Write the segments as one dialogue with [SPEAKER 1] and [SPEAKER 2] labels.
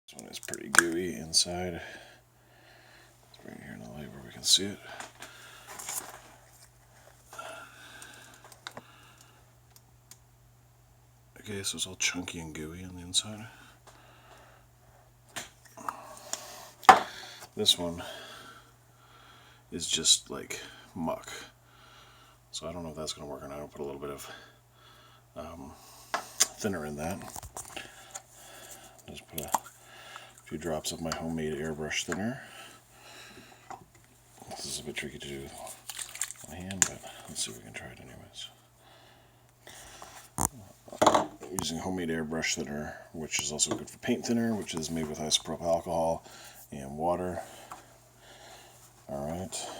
[SPEAKER 1] This one is pretty gooey inside. Let's bring it here in the light where we can see it. Okay, so it's all chunky and gooey on the inside. This one is just like muck. So I don't know if that's going to work or not. I'll put a little bit of thinner in that. Just put a few drops of my homemade airbrush thinner. This is a bit tricky to do with my hand, but let's see if we can try it anyways. Using homemade airbrush thinner, which is also good for paint thinner, which is made with isopropyl alcohol and water. Alright, so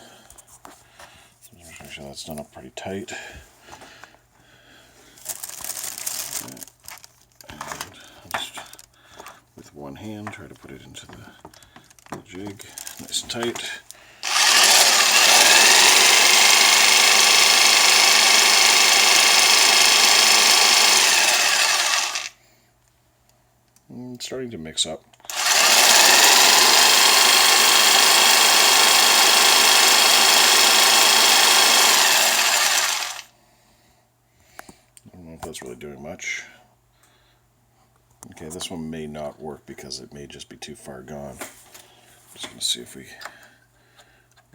[SPEAKER 1] just make sure that's done up pretty tight. Okay. And I'll just, with one hand, try to put it into the jig, nice and tight. It's starting to mix up. I don't know if that's really doing much. Okay, this one may not work because it may just be too far gone. Just going to see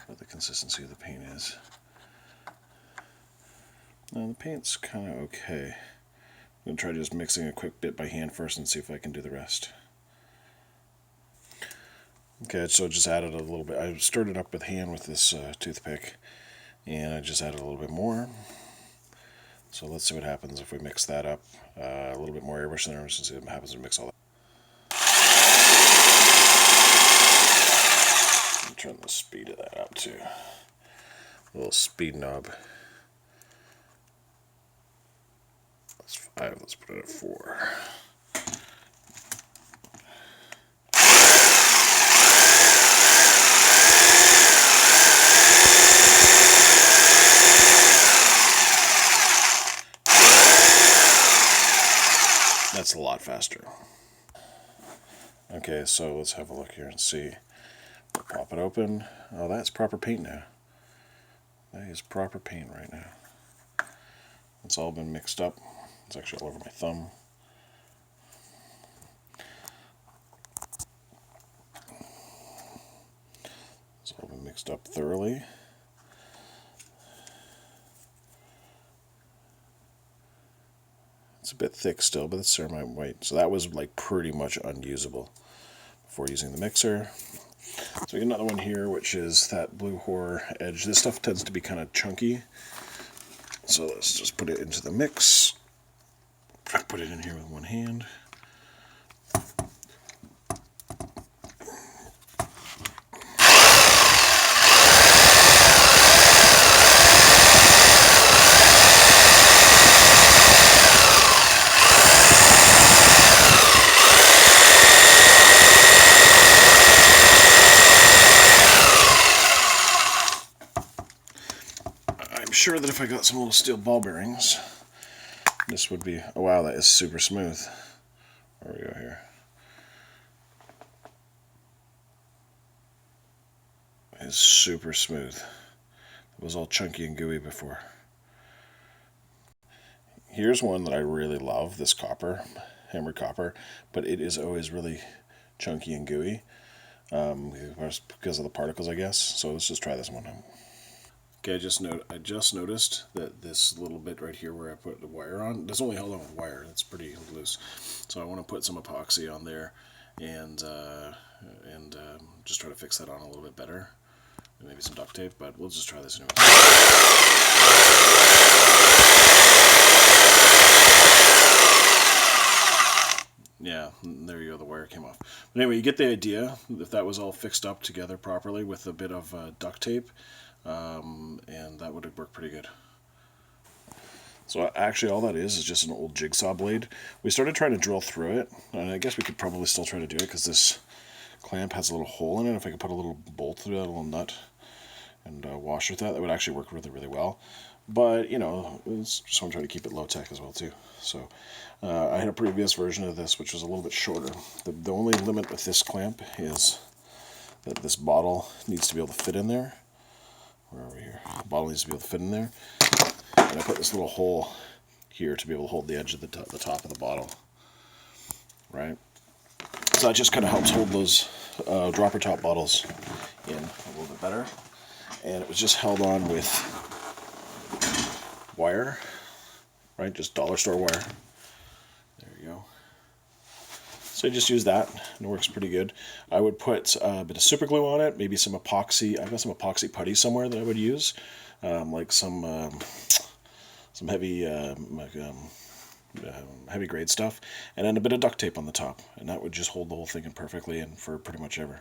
[SPEAKER 1] what the consistency of the paint is. Now the paint's kind of okay. I'm going to try just mixing a quick bit by hand first and see if I can do the rest. Okay, so I just added a little bit. I started up with hand with this toothpick, and I just added a little bit more. So let's see what happens if we mix that up. A little bit more airbrush thinner, and see what happens if we mix all that. I'll turn the speed of that up too. A little speed knob. That's 5, let's put it at 4. That's a lot faster. Okay, so let's have a look here and see. We'll pop it open. Oh, that's proper paint now. That is proper paint right now. It's all been mixed up. It's actually all over my thumb. It's all been mixed up thoroughly. It's a bit thick still, but it's ceramite white. So that was like pretty much unusable before using the mixer. So we get another one here, which is that Blue Horror Edge. This stuff tends to be kind of chunky. So let's just put it into the mix. I put it in here with one hand. I'm sure that if I got some little steel ball bearings, this would be, oh wow, that is super smooth. There we go here. It is super smooth. It was all chunky and gooey before. Here's one that I really love, this copper, hammered copper, but it is always really chunky and gooey because of the particles, I guess. So let's just try this one. Okay, I just noticed that this little bit right here where I put the wire on, it's only held on with wire. It's pretty loose. So I want to put some epoxy on there and just try to fix that on a little bit better. And maybe some duct tape, but we'll just try this anyway. Yeah, there you go, the wire came off. But anyway, you get the idea. If that was all fixed up together properly with a bit of duct tape, and that would work pretty good. So actually all that is just an old jigsaw blade. We started trying to drill through it, and I guess we could probably still try to do it because this clamp has a little hole in it. If I could put a little bolt through that, a little nut, and washer with that, that would actually work really, really well. But, you know, just want to try to keep it low tech as well, too. So I had a previous version of this, which was a little bit shorter. The only limit with this clamp is that this bottle needs to be able to fit in there. Where are we here? The bottle needs to be able to fit in there. And I put this little hole here to be able to hold the edge of the top of the bottle. Right? So that just kind of helps hold those dropper top bottles in a little bit better. And it was just held on with wire, right? Just dollar store wire. There you go. So I just use that, and it works pretty good. I would put a bit of super glue on it, maybe some epoxy. I've got some epoxy putty somewhere that I would use, like some heavy heavy grade stuff, and then a bit of duct tape on the top, and that would just hold the whole thing in perfectly and for pretty much ever.